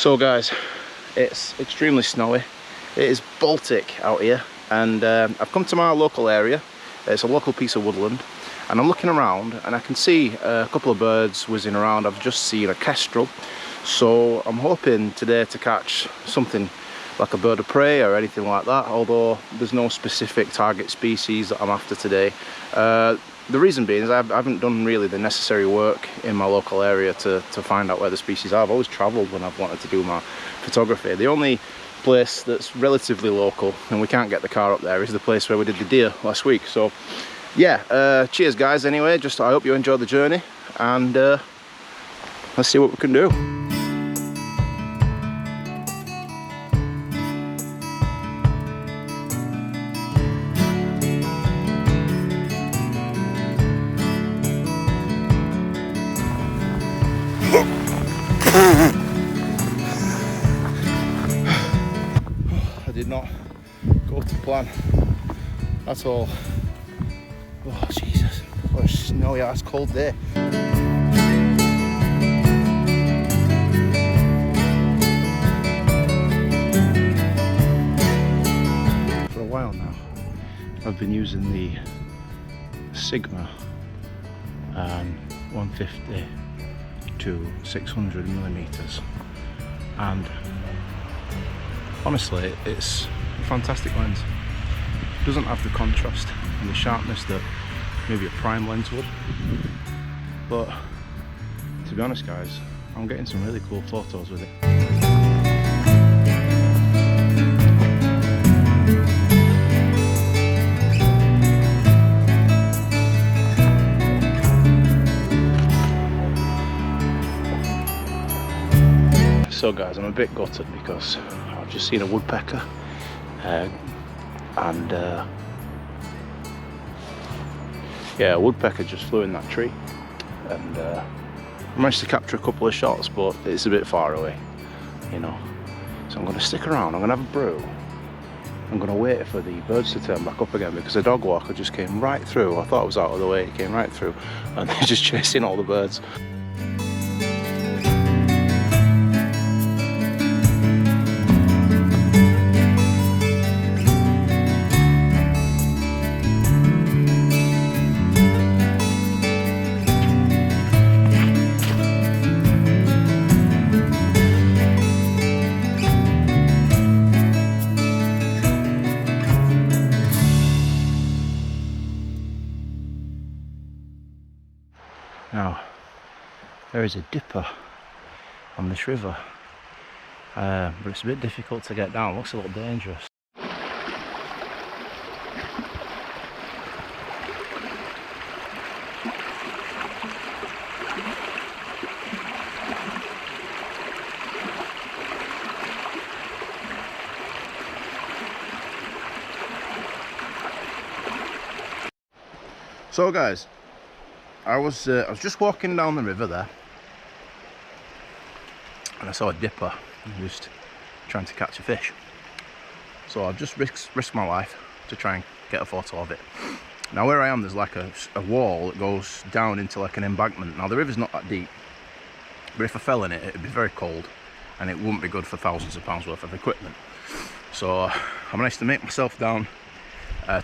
So guys, it's extremely snowy. It is Baltic out here, and I've come to my local area. It's a local piece of woodland, and I'm looking around and I can see a couple of birds whizzing around. I've just seen a kestrel, so I'm hoping today to catch something like a bird of prey or anything like that, although there's no specific target species that I'm after today. The reason being is I haven't done really the necessary work in my local area to find out where the species are. I've always travelled when I've wanted to do my photography. The only place that's relatively local, and we can't get the car up there, is the place where we did the deer last week. So yeah, cheers guys anyway. Just I hope you enjoyed the journey, and let's see what we can do. I did not go to plan at all. Oh Jesus, what a snowy ass cold day. For a while now I've been using the Sigma 150 to 600 millimeters, and honestly it's a fantastic lens. It doesn't have the contrast and the sharpness that maybe a prime lens would, but to be honest guys, I'm getting some really cool photos with it. So guys, I'm a bit gutted because I've just seen a woodpecker and yeah, a woodpecker just flew in that tree, and I managed to capture a couple of shots, but it's a bit far away, you know. So I'm going to stick around, I'm going to have a brew, I'm going to wait for the birds to turn back up again, because a dog walker just came right through. I thought it was out of the way, it came right through, and they're just chasing all the birds. Now, there is a dipper on this river, but it's a bit difficult to get down. It looks a little dangerous. So guys, I was just walking down the river there, and I saw a dipper just trying to catch a fish. So I've just risked my life to try and get a photo of it. Now where I am, there's like a wall that goes down into like an embankment. Now the river's not that deep, but if I fell in it, it'd be very cold, and it wouldn't be good for thousands of pounds worth of equipment. So I managed to make myself down,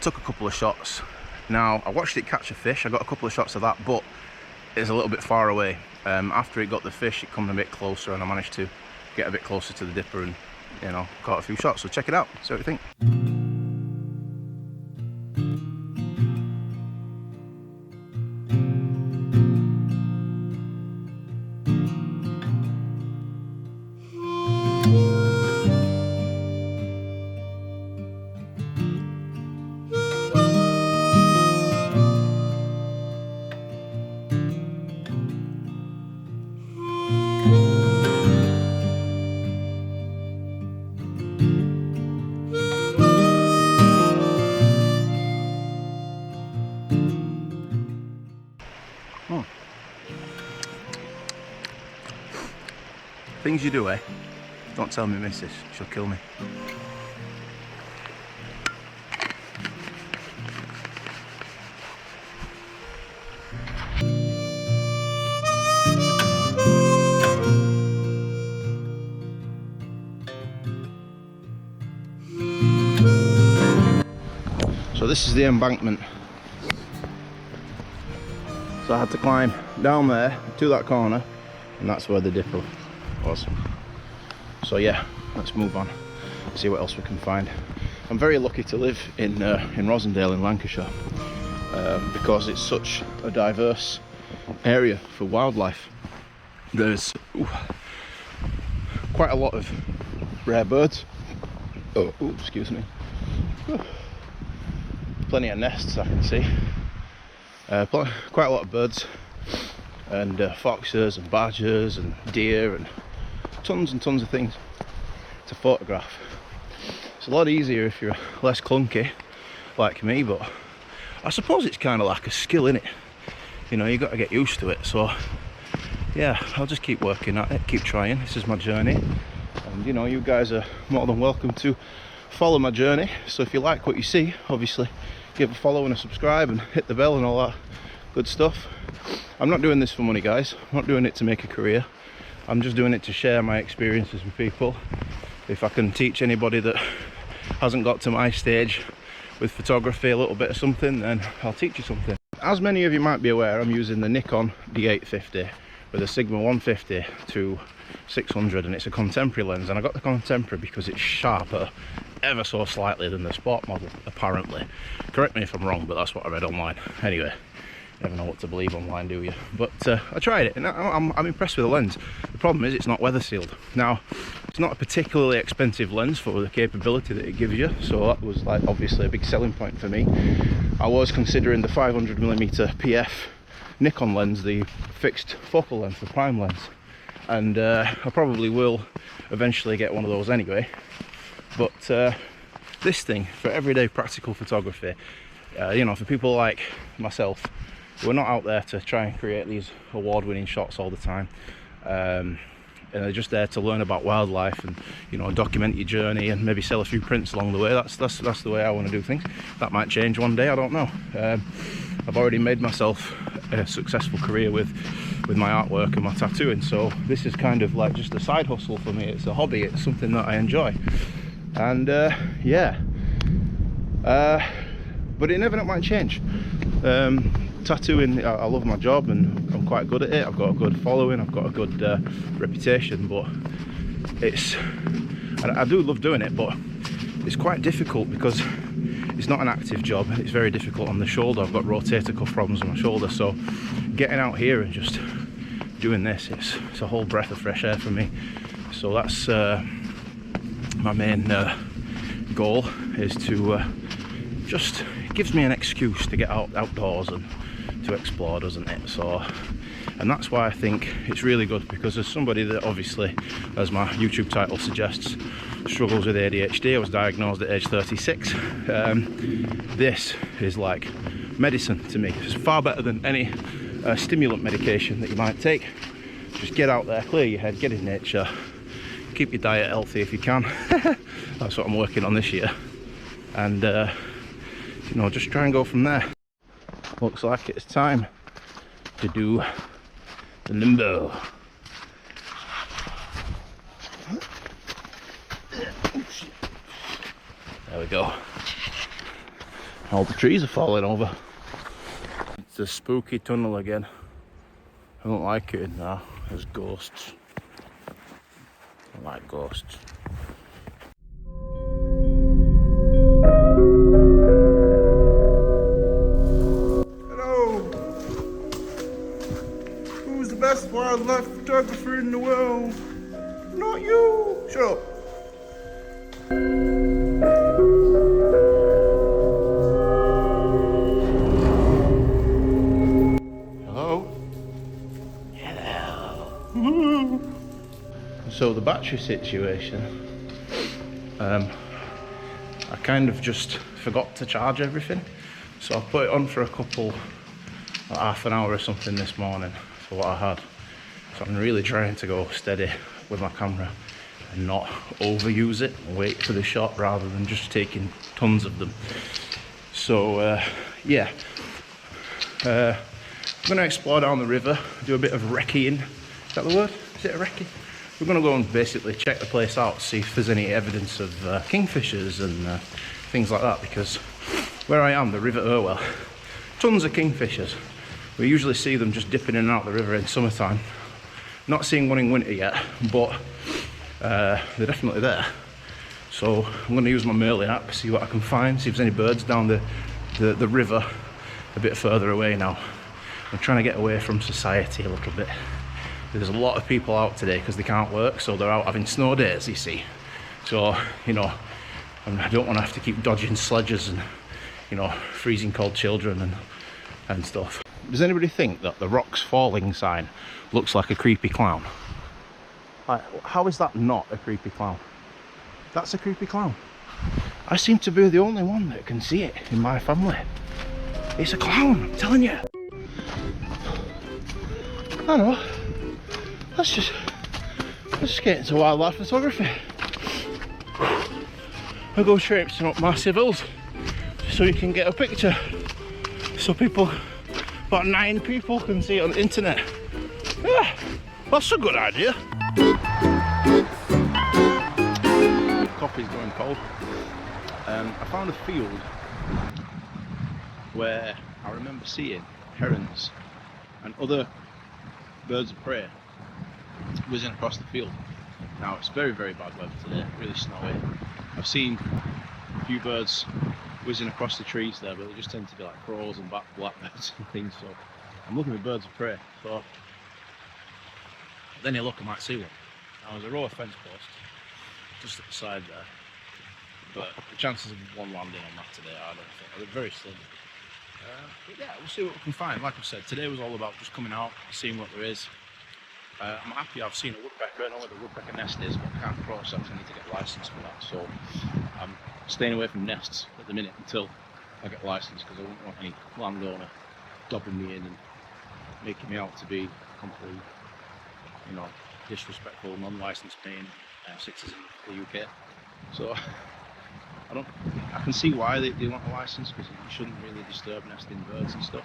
took a couple of shots. Now, I watched it catch a fish. I got a couple of shots of that, but it's a little bit far away. After it got the fish, it come a bit closer, and I managed to get a bit closer to the dipper and, you know, caught a few shots. So check it out, see what you think. Things you do, eh? Don't tell me missus, she'll kill me. So this is the embankment. So I had to climb down there to that corner, and that's where the dipper was. So yeah, let's move on, see what else we can find. I'm very lucky to live in Rosendale in Lancashire, because it's such a diverse area for wildlife. There's quite a lot of rare birds. Oh, excuse me. Plenty of nests I can see. Quite a lot of birds, and foxes and badgers and deer and tons of things to photograph. It's a lot easier if you're less clunky like me, but I suppose it's kind of like a skill, innit? You know, you got to get used to it. So yeah, I'll just keep working at it, keep trying. This is my journey, and you know, you guys are more than welcome to follow my journey. So if you like what you see, obviously give a follow and a subscribe and hit the bell and all that good stuff. I'm not doing this for money, guys. I'm not doing it to make a career. I'm just doing it to share my experiences with people. If I can teach anybody that hasn't got to my stage with photography a little bit of something, then I'll teach you something. As many of you might be aware, I'm using the Nikon D850 with a Sigma 150 to 600, and it's a contemporary lens, and I got the contemporary because it's sharper ever so slightly than the sport model, apparently. Correct me if I'm wrong, but that's what I read online. Anyway, you never know what to believe online, do you? But I tried it, and I'm impressed with the lens. The problem is it's not weather sealed. Now, it's not a particularly expensive lens for the capability that it gives you, so that was like obviously a big selling point for me. I was considering the 500mm PF Nikon lens, the fixed focal length, the prime lens, and I probably will eventually get one of those anyway. But this thing for everyday practical photography, you know, for people like myself, we're not out there to try and create these award-winning shots all the time, and they're just there to learn about wildlife and, you know, document your journey and maybe sell a few prints along the way. That's the way I want to do things. That might change one day, I don't know. I've already made myself a successful career with my artwork and my tattooing, so this is kind of like just a side hustle for me. It's a hobby, it's something that I enjoy, and yeah, but it never might change. Tattooing, I love my job and I'm quite good at it. I've got a good following, I've got a good reputation, but I do love doing it, but it's quite difficult because it's not an active job. It's very difficult on the shoulder. I've got rotator cuff problems on my shoulder, so getting out here and just doing this, it's a whole breath of fresh air for me. So that's my main goal, is to just, it gives me an excuse to get outdoors and to explore, doesn't it? So, and that's why I think it's really good, because as somebody that obviously, as my YouTube title suggests, struggles with ADHD, I was diagnosed at age 36, this is like medicine to me. It's far better than any stimulant medication that you might take. Just get out there, clear your head, get in nature, keep your diet healthy if you can. That's what I'm working on this year, and you know, just try and go from there. Looks like it's time to do the limbo. There we go. All the trees are falling over. It's a spooky tunnel again. I don't like it in there. There's ghosts. I like ghosts. Best wildlife photographer in the world. Not you. Shut up. Hello. Hello. So the battery situation, I kind of just forgot to charge everything, so I put it on for a couple, like half an hour or something this morning for what I had. So I'm really trying to go steady with my camera and not overuse it and wait for the shot rather than just taking tons of them. So yeah, I'm going to explore down the river, do a bit of recceing. Is that the word? Is it a recce? We're going to go and basically check the place out, see if there's any evidence of kingfishers and things like that, because where I am, the River Irwell, tons of kingfishers. We usually see them just dipping in and out the river in summertime. Not seeing one in winter yet, but they're definitely there. So I'm going to use my Merlin app, see what I can find, see if there's any birds down the river a bit further away now. I'm trying to get away from society a little bit. There's a lot of people out today because they can't work, so they're out having snow days, you see. So, you know, I don't want to have to keep dodging sledges and, you know, freezing cold children and stuff. Does anybody think that the rocks falling sign looks like a creepy clown? Like, how is that not a creepy clown? That's a creepy clown. I seem to be the only one that can see it in my family. It's a clown, I'm telling you. I know. Let's just get into wildlife photography. I'll go traipsing up massive hills so you can get a picture. So people, about 9 people can see it on the internet. Yeah, that's a good idea. Coffee's going cold. I found a field where I remember seeing herons and other birds of prey whizzing across the field. Now it's very, very bad weather today, really snowy. I've seen a few birds whizzing across the trees there, but they just tend to be like crows and blackbirds and things. So I'm looking for birds of prey. So then you look, I might see one. Now there's a row of fence posts just at the side there, but the chances of one landing on that today, I don't think, are very slim. But yeah, we'll see what we can find. Like I said, today was all about just coming out, seeing what there is. I'm happy I've seen a woodpecker. I know where the woodpecker nest is, but I can't cross that, so I need to get a licence for that. So I'm staying away from nests at the minute until I get a licence, because I wouldn't want any landowner dobbing me in and making me out to be complete, you know, disrespectful, non-licensed paying citizen of the UK. So I can see why they want a licence, because you shouldn't really disturb nesting birds and stuff.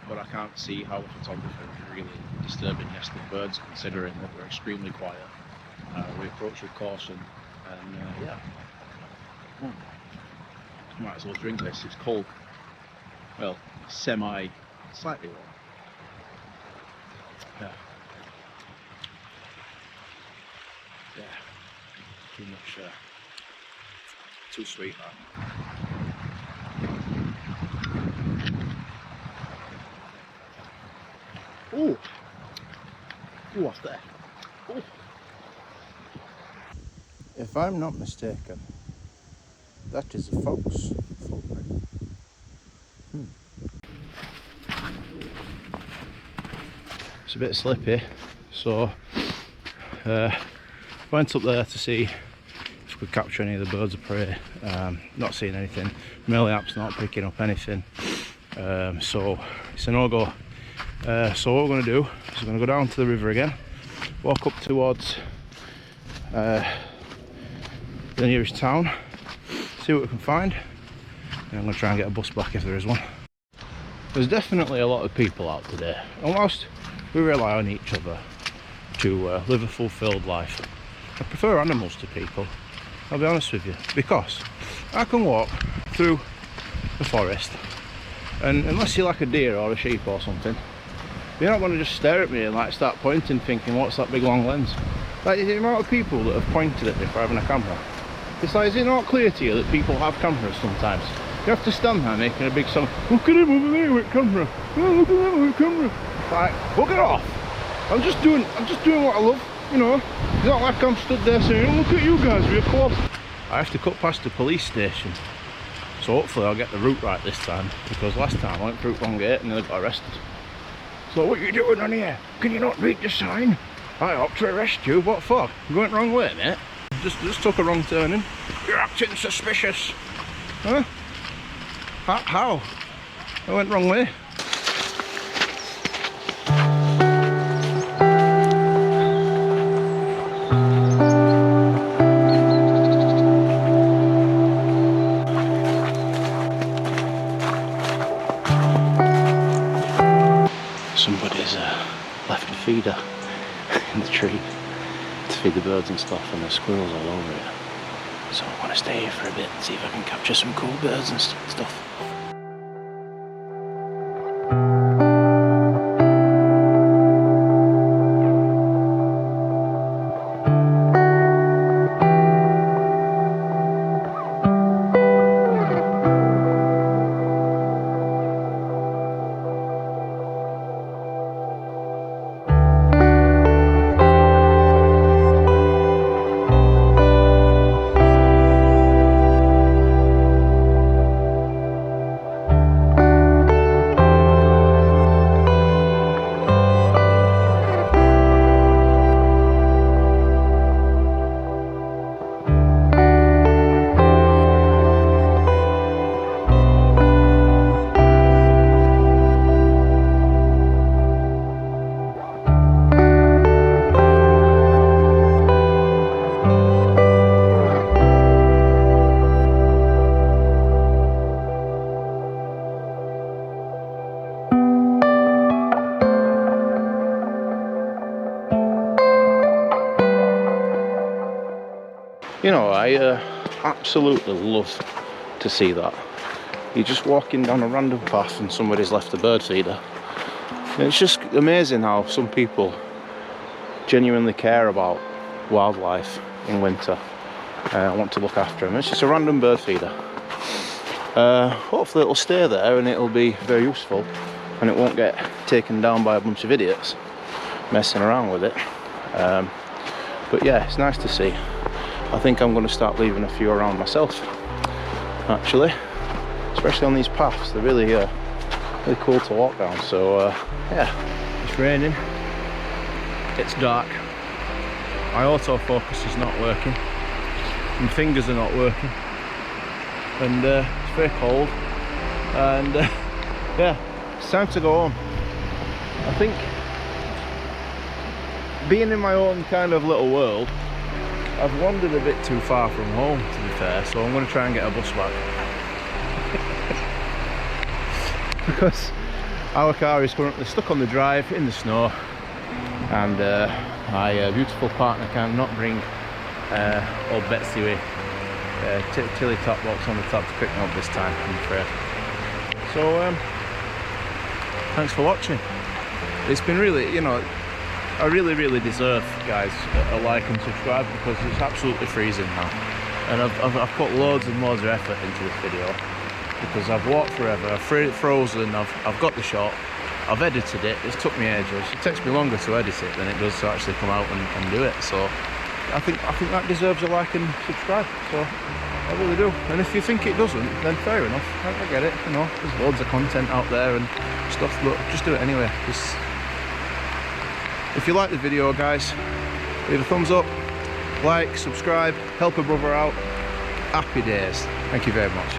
But I can't see how a photographer is really disturbing nesting birds, considering that they're extremely quiet. We approach with caution, and yeah. Might as well drink this. It's cold. Well, slightly warm. Yeah. Yeah. Too much. Too sweet, that. Ooh, what's that? Ooh. If I'm not mistaken, that is a fox footprint. It's a bit slippy, so went up there to see if we could capture any of the birds of prey. Not seeing anything. Merlin app's not picking up anything, so it's a no-go. So what we're going to do is we're going to go down to the river again, walk up towards the nearest town, see what we can find, and I'm going to try and get a bus back if there is one. There's definitely a lot of people out today, and whilst we rely on each other to live a fulfilled life, I prefer animals to people, I'll be honest with you, because I can walk through the forest, and unless you're like a deer or a sheep or something, you're not going to just stare at me and like start pointing thinking, what's that big long lens? Like the amount of people that have pointed at me for having a camera. It's like, is it not clear to you that people have cameras sometimes? You have to stand there making a big song, look at him over there with camera, oh, look at him with camera. Like, bugger off. I'm just doing what I love, you know. It's not like I'm stood there saying, oh, look at you guys with your club. I have to cut past the police station, so hopefully I'll get the route right this time, because last time I went through the wrong gate and nearly got arrested. So what are you doing on here? Can you not read the sign? I ought to arrest you. What for? You went the wrong way, mate. Just took a wrong turning. You're acting suspicious. Huh? How? I went the wrong way. Somebody's left a feeder in the tree to feed the birds and stuff, and there's squirrels all over it. So I want to stay here for a bit and see if I can capture some cool birds and stuff. You know, I absolutely love to see that. You're just walking down a random path and somebody's left a bird feeder. And it's just amazing how some people genuinely care about wildlife in winter. Want to look after them. It's just a random bird feeder. Hopefully it'll stay there and it'll be very useful and it won't get taken down by a bunch of idiots messing around with it. But yeah, it's nice to see. I think I'm going to start leaving a few around myself, actually, especially on these paths. They're really really cool to walk down. So yeah, it's raining, it's dark, my autofocus is not working, my fingers are not working, and it's very cold, and yeah, it's time to go home. I think being in my own kind of little world, I've wandered a bit too far from home, to be fair, so I'm going to try and get a bus back. Because our car is currently stuck on the drive in the snow, and my beautiful partner cannot bring old Betsy with Tilly top box on the top to pick me up this time, I'm afraid. So thanks for watching. It's been really, you know, I really deserve, guys, a like and subscribe, because it's absolutely freezing now, and I've put loads and loads of effort into this video, because I've walked forever, I've frozen, I've got the shot, I've edited it. It's took me ages. It takes me longer to edit it than it does to actually come out and do it. So I think that deserves a like and subscribe. So I really do. And if you think it doesn't, then fair enough. I get it. You know, there's loads of content out there and stuff, but just do it anyway. Just, if you like the video, guys, leave a thumbs up, like, subscribe, help a brother out. Happy days. Thank you very much.